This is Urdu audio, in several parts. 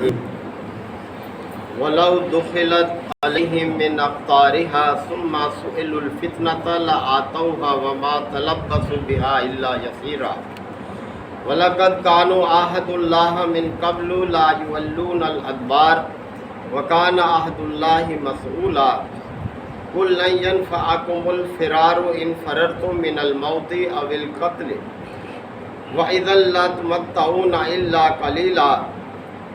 الرحیم وَلَوْ دُخِلَتْ عَلَيْهِمْ مِنْ أَقْطَارِهَا ثُمَّ سُئِلُوا الْفِتْنَةَ لَآتَوْهَا وَمَا تَلَبَّثُوا بِهَا إِلَّا يَسِيرًا وَلَقَدْ كَانُوا عَاهَدُوا اللَّهَ مِنْ قَبْلُ لَا يُوَلُّونَ الْأَدْبَارَ وَكَانَ عَهْدُ اللَّهِ مَسْئُولًا قُل لَّن يَنفَعَكُمُ الْفِرَارُ إِنْ فَرَرْتُم مِّنَ الْمَوْتِ أَوِ الْقَتْلِ وَإِذًا لَّا تُمَتَّعُونَ إِلَّا قَلِيلًا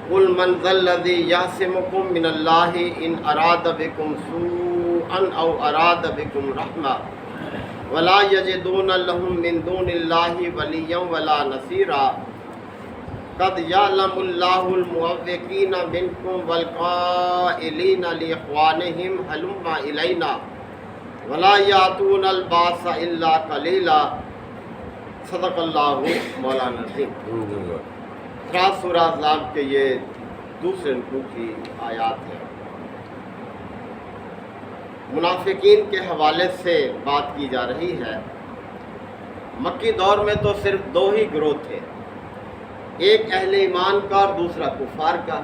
قُلْ مَنْ ذَا الَّذِي يَعْصِمُكُم مِّنَ اللَّهِ إِنْ أَرَادَ بِكُمْ سُوءًا أَوْ أَرَادَ بِكُمْ رَحْمَةً وَلَا يَجِدُونَ لَهُم مِّن دُونِ اللَّهِ وَلِيًّا وَلَا نَصِيرًا قَدْ يَعْلَمُ اللَّهُ الْمُعَوِّقِينَ مِنكُمْ وَالْقَائِلِينَ لِإِخْوَانِهِمْ هَلُمَّ إِلَيْنَا وَلَا يَأْتُونَ الْبَأْسَ إِلَّا قَلِيلًا صدق اللہ مولانا عظیم۔ سورہ احزاب کے یہ دوسرے رکوع کی آیات ہے۔ منافقین کے حوالے سے بات کی جا رہی ہے۔ مکی دور میں تو صرف دو ہی گروہ تھے، ایک اہل ایمان کا اور دوسرا کفار کا۔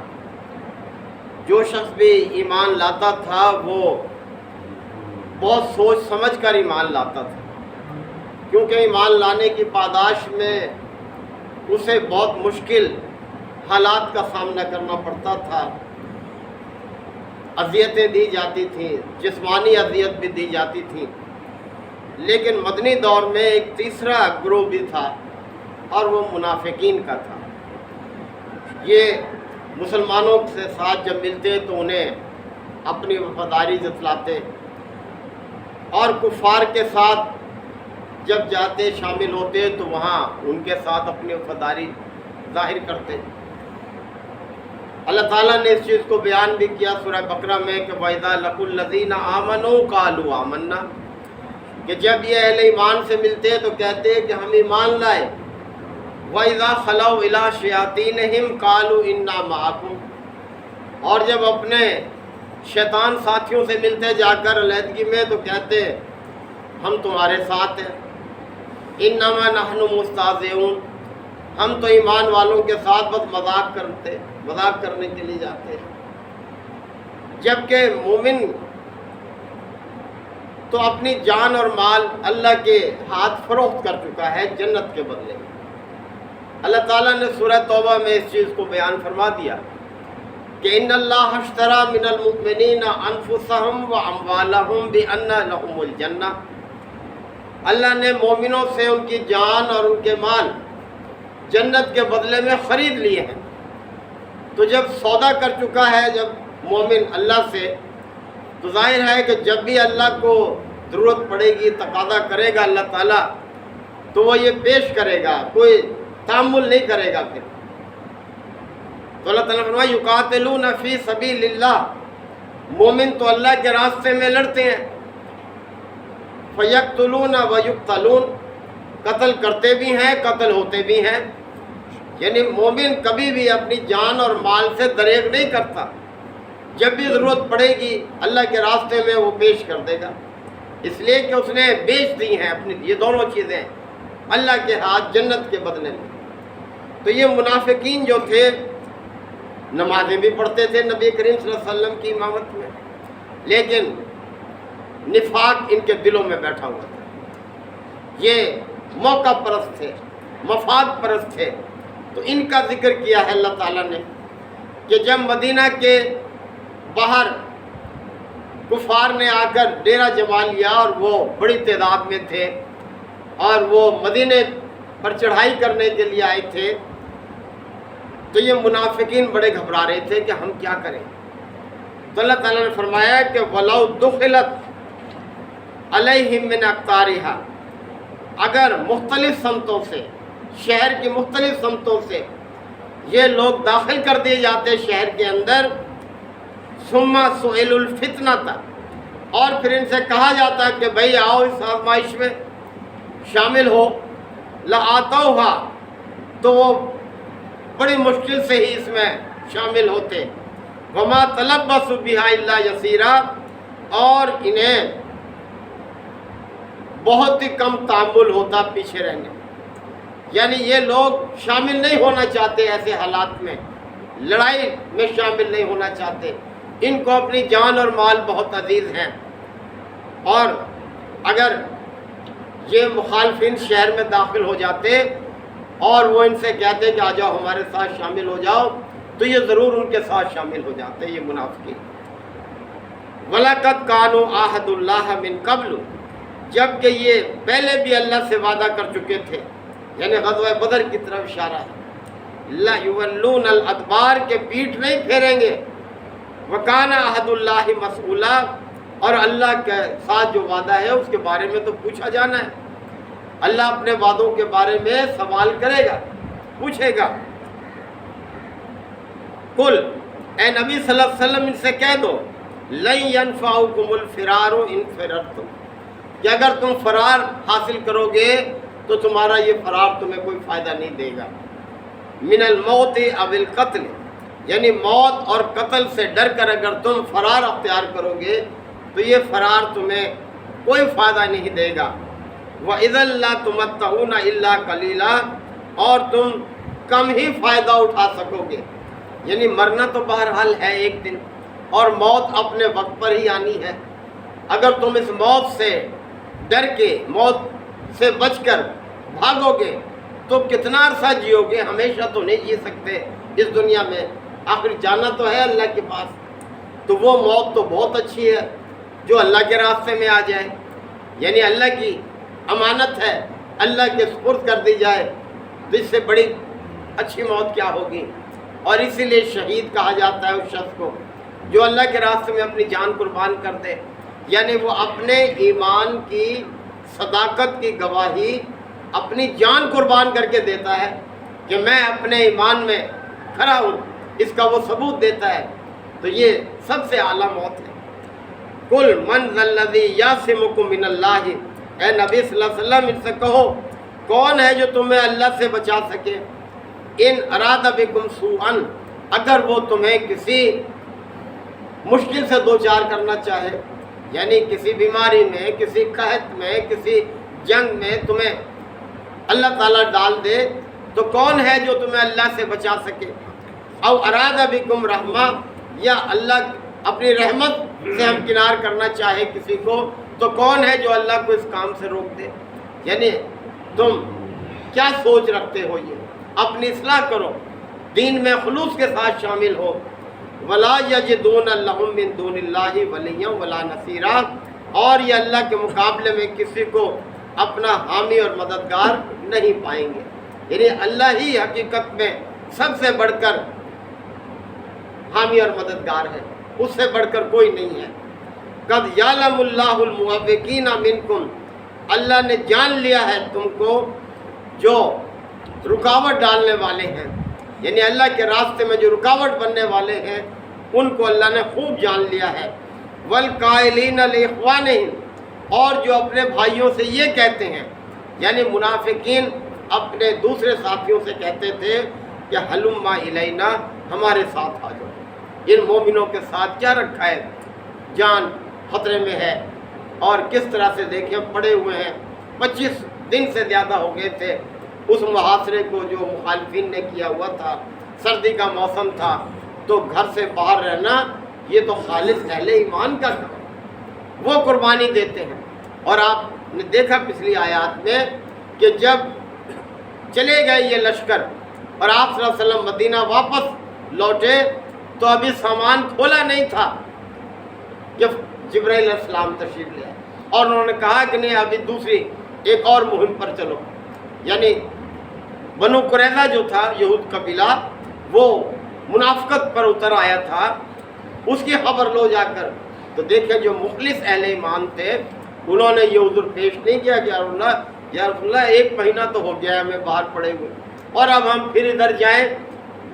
جو شخص بھی ایمان لاتا تھا وہ بہت سوچ سمجھ کر ایمان لاتا تھا، کیونکہ ایمان لانے کی پاداش میں اسے بہت مشکل حالات کا سامنا کرنا پڑتا تھا، اذیتیں دی جاتی تھیں، جسمانی اذیت بھی دی جاتی تھی۔ لیکن مدنی دور میں ایک تیسرا گروہ بھی تھا اور وہ منافقین کا تھا۔ یہ مسلمانوں سے ساتھ جب ملتے تو انہیں اپنی وفاداری جتلاتے، اور کفار کے ساتھ جب جاتے شامل ہوتے تو وہاں ان کے ساتھ اپنی وفاداری ظاہر کرتے۔ اللہ تعالیٰ نے اس چیز کو بیان بھی کیا سورہ بقرہ میں کہ وَإِذَا لَقُوا الَّذِينَ آمَنُوا قَالُوا آمَنَّا، کہ جب یہ اہل ایمان سے ملتے تو کہتے کہ ہم ایمان لائے۔ وَإِذَا خَلَوْا إِلَىٰ شَيَاطِينِهِمْ قَالُوا إِنَّا مَعَكُمْ، اور جب اپنے شیطان ساتھیوں سے ملتے جا کر علیحدگی میں تو کہتے ہم تمہارے ساتھ ہیں۔ انما نحن مستہزئون، ہم تو ایمان والوں کے ساتھ بس مذاق کرنے کے لیے جاتے ہیں۔ جبکہ مومن تو اپنی جان اور مال اللہ کے ہاتھ فروخت کر چکا ہے جنت کے بدلے میں۔ اللہ تعالیٰ نے سورہ توبہ میں اس چیز کو بیان فرما دیا کہ ان اللہ اشتری من المؤمنین انفسهم واموالهم بان لهم الجنہ، اللہ نے مومنوں سے ان کی جان اور ان کے مال جنت کے بدلے میں خرید لیے ہیں۔ تو جب سودا کر چکا ہے جب مومن اللہ سے، تو ظاہر ہے کہ جب بھی اللہ کو ضرورت پڑے گی، تقاضا کرے گا اللہ تعالیٰ، تو وہ یہ پیش کرے گا، کوئی تامل نہیں کرے گا۔ پھر تو اللہ تعالیٰ فرمایا یقاتلون فی سبیل اللہ، مومن تو اللہ کے راستے میں لڑتے ہیں۔ فَيَقْتُلُونَ وَيُقْتَلُونَ، قتل کرتے بھی ہیں، قتل ہوتے بھی ہیں۔ یعنی مومن کبھی بھی اپنی جان اور مال سے دریغ نہیں کرتا، جب بھی ضرورت پڑے گی اللہ کے راستے میں وہ پیش کر دے گا، اس لیے کہ اس نے بیچ دی ہیں اپنی یہ دونوں چیزیں اللہ کے ہاتھ جنت کے بدلے میں۔ تو یہ منافقین جو تھے نمازیں بھی پڑھتے تھے نبی کریم صلی اللہ علیہ وسلم کی امامت میں، لیکن نفاق ان کے دلوں میں بیٹھا ہوا تھا۔ یہ موقع پرست تھے، مفاد پرست تھے۔ تو ان کا ذکر کیا ہے اللہ تعالیٰ نے کہ جب مدینہ کے باہر کفار نے آ کر ڈیرہ جما لیا اور وہ بڑی تعداد میں تھے اور وہ مدینے پر چڑھائی کرنے کے لیے آئے تھے، تو یہ منافقین بڑے گھبرا رہے تھے کہ ہم کیا کریں۔ تو اللہ تعالیٰ نے فرمایا کہ وَلَوْ دُخِلَتْ عَلَيْهِمْ مِنْ أَقْطَارِهَا، اگر مختلف سمتوں سے، شہر کی مختلف سمتوں سے یہ لوگ داخل کر دیے جاتے شہر کے اندر، ثُمَّ سُئِلُوا الْفِتْنَةَ، اور پھر ان سے کہا جاتا کہ بھئی آؤ اس آزمائش میں شامل ہو، لَآتَوْهَا، تو وہ بڑی مشکل سے ہی اس میں شامل ہوتے۔ وَمَا تَلَبَّثُوا بِهَا إِلَّا يَسِيرًا، اور انہیں بہت ہی کم تعامل ہوتا پیچھے رہنے۔ یعنی یہ لوگ شامل نہیں ہونا چاہتے ایسے حالات میں، لڑائی میں شامل نہیں ہونا چاہتے، ان کو اپنی جان اور مال بہت عزیز ہیں۔ اور اگر یہ مخالفین شہر میں داخل ہو جاتے اور وہ ان سے کہتے کہ آ جاؤ ہمارے ساتھ شامل ہو جاؤ، تو یہ ضرور ان کے ساتھ شامل ہو جاتے یہ منافقین۔ وَلَقَدْ كَانُوا عَهْدُ اللَّهِ مِنْ قَبْلُ، جبکہ یہ پہلے بھی اللہ سے وعدہ کر چکے تھے، یعنی غزوہ بدر کی طرف اشارہ ہے۔ لَا يُوَلُّونَ الْأَدْبَارَ کے پیٹھ نہیں پھیریں گے، وَكَانَ عَهْدُ اللَّهِ مَسْئُولًا، اور اللہ کے ساتھ جو وعدہ ہے اس کے بارے میں تو پوچھا جانا ہے۔ اللہ اپنے وعدوں کے بارے میں سوال کرے گا، پوچھے گا۔ قل، اے نبی صلی اللہ علیہ وسلم ان سے کہہ دو، لَن يَنفَعُكُمُ الْفِرَارُ إِن فِرَرْتُمْ، کہ اگر تم فرار حاصل کرو گے تو تمہارا یہ فرار تمہیں کوئی فائدہ نہیں دے گا۔ من الموت او القتل، یعنی موت اور قتل سے ڈر کر اگر تم فرار اختیار کرو گے تو یہ فرار تمہیں کوئی فائدہ نہیں دے گا۔ وَإِذًا لَا تُمَتَّعُونَ إِلَّا قَلِيلًا، اور تم کم ہی فائدہ اٹھا سکو گے، یعنی مرنا تو بہرحال ہے ایک دن، اور موت اپنے وقت پر ہی آنی ہے۔ اگر تم اس موت سے ڈر کے، موت سے بچ کر بھاگو گے تو کتنا عرصہ جیو گے؟ ہمیشہ تو نہیں جی سکتے اس دنیا میں، آخر جانا تو ہے اللہ کے پاس۔ تو وہ موت تو بہت اچھی ہے جو اللہ کے راستے میں آ جائے، یعنی اللہ کی امانت ہے، اللہ کے سپرد کر دی جائے، تو اس سے بڑی اچھی موت کیا ہوگی۔ اور اسی لیے شہید کہا جاتا ہے اس شخص کو جو اللہ کے راستے میں اپنی جان قربان کر دے، یعنی وہ اپنے ایمان کی صداقت کی گواہی اپنی جان قربان کر کے دیتا ہے کہ میں اپنے ایمان میں کھڑا ہوں، اس کا وہ ثبوت دیتا ہے، تو یہ سب سے اعلیٰ موت ہے۔ قل من ذا الذی یعصمکم من اللہ، اے نبی صلی اللہ علیہ وسلم ان سے کہو کون ہے جو تمہیں اللہ سے بچا سکے؟ ان اراد بکم سوءا، اگر وہ تمہیں کسی مشکل سے دوچار کرنا چاہے، یعنی کسی بیماری میں، کسی قحط میں، کسی جنگ میں تمہیں اللہ تعالیٰ ڈال دے، تو کون ہے جو تمہیں اللہ سے بچا سکے؟ او اراد بکم رحمہ، یا اللہ اپنی رحمت سے ہمکنار کرنا چاہے کسی کو، تو کون ہے جو اللہ کو اس کام سے روک دے؟ یعنی تم کیا سوچ رکھتے ہو؟ یہ اپنی اصلاح کرو، دین میں خلوص کے ساتھ شامل ہو۔ ولا یجدون لهم من دون اللہ ولیا ولا نصیرا، اور یہ اللہ کے مقابلے میں کسی کو اپنا حامی اور مددگار نہیں پائیں گے، یعنی اللہ ہی حقیقت میں سب سے بڑھ کر حامی اور مددگار ہے، اس سے بڑھ کر کوئی نہیں ہے۔ قد یعلم اللہ المعوقین منکم، اللہ نے جان لیا ہے تم کو جو رکاوٹ ڈالنے والے ہیں، یعنی اللہ کے راستے میں جو رکاوٹ بننے والے ہیں ان کو اللہ نے خوب جان لیا ہے۔ والقائلین لاخوانہم، اور جو اپنے بھائیوں سے یہ کہتے ہیں، یعنی منافقین اپنے دوسرے ساتھیوں سے کہتے تھے کہ ہلم الینا، ہمارے ساتھ آ جاؤ۔ ان مومنوں کے ساتھ کیا رکھا ہے؟ جان خطرے میں ہے، اور کس طرح سے دیکھیں پڑے ہوئے ہیں، 25 دن سے زیادہ ہو گئے تھے اس محاصرے کو جو مخالفین نے کیا ہوا تھا، سردی کا موسم تھا، تو گھر سے باہر رہنا یہ تو خالص اہل ایمان کا کام، وہ قربانی دیتے ہیں۔ اور آپ نے دیکھا پچھلی آیات میں کہ جب چلے گئے یہ لشکر اور آپ صلی اللہ علیہ وسلم مدینہ واپس لوٹے تو ابھی سامان کھولا نہیں تھا کہ جبرائیل علیہ السلام تشریف لے آئے، اور انہوں نے کہا کہ نہیں ابھی دوسری ایک اور مہم پر چلو، یعنی بنو قریظہ جو تھا یہود قبیلہ، وہ منافقت پر اتر آیا تھا، اس کی خبر لو جا کر۔ تو دیکھیں جو مخلص اہل ایمان تھے انہوں نے یہ عذر پیش نہیں کیا کہ یا رسول اللہ 1 مہینہ تو ہو گیا ہے ہمیں باہر پڑے ہوئے، اور اب ہم پھر ادھر جائیں،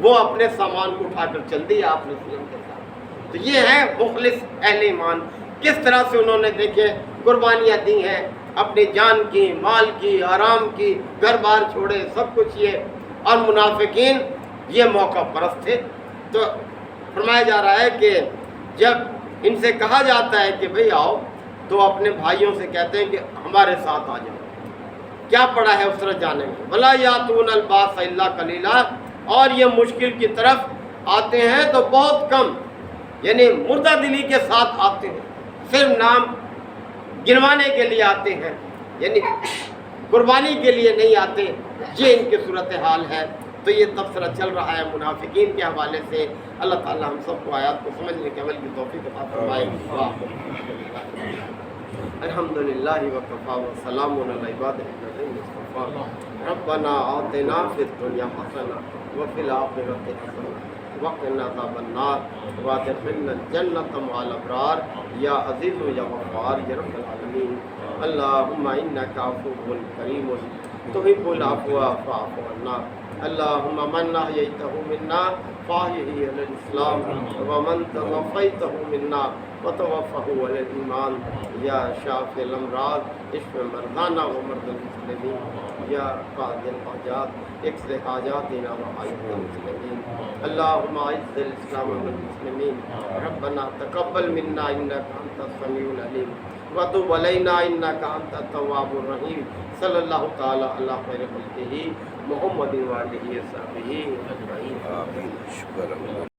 وہ اپنے سامان کو اٹھا کر چل دی آپ نے وسلم کے ساتھ۔ تو یہ ہے مخلص اہل ایمان، کس طرح سے انہوں نے دیکھے قربانیاں دی ہیں، اپنی جان کی، مال کی، آرام کی، گھر بار چھوڑے، سب کچھ یہ۔ اور منافقین یہ موقع پرست تھے۔ تو فرمایا جا رہا ہے کہ جب ان سے کہا جاتا ہے کہ بھئی آؤ، تو اپنے بھائیوں سے کہتے ہیں کہ ہمارے ساتھ آ جاؤ۔ کیا پڑا ہے اس طرح جانے میں؟ وَلَا يَأْتُونَ الْبَاسَ إِلَّا قَلِيلًا، اور یہ مشکل کی طرف آتے ہیں تو بہت کم، یعنی مردہ دلی کے ساتھ آتے ہیں، صرف نام گنوانے کے لیے آتے ہیں، یعنی قربانی کے لیے نہیں آتے۔ یہ ان کی صورتحال ہے۔ تو یہ تبصرہ چل رہا ہے منافقین کے حوالے سے۔ اللہ تعالیٰ ہم سب کو آیات کو سمجھنے کے عمل کی توفیق عطا فرمائے۔ الحمدللہ وکفا وسلام علی عبادہ الذین اصطفیٰ۔ ربنا آتنا فی الدنیا حسنہ وفی الآخرۃ حسنہ وقنا عذاب النار وادخلنا الجنۃ مع الابرار یا عزیز یا غفار یا رب العالمین۔ اللہم انک عفو کریم تحب العفو فاعف عنا۔ اللہم من احییتہ منا فاحیہ علی الاسلام ومن توفیتہ منا وتوفہ علی الایمان یا شافی الامراض اشف مرضانا ومرضى المسلمین یا قاضی الحاجات اقض حاجاتنا وحاجات المسلمین۔ اللہم اعز الاسلام والمسلمین۔ ربنا تقبل منا انک انت السمیع العلیم وتب علینا انک انت التواب الرحیم۔ صلی اللہ تعالی علی خیر خلقہ محمد وآلہ وصحبہ اجمعین۔ شکر اللہ۔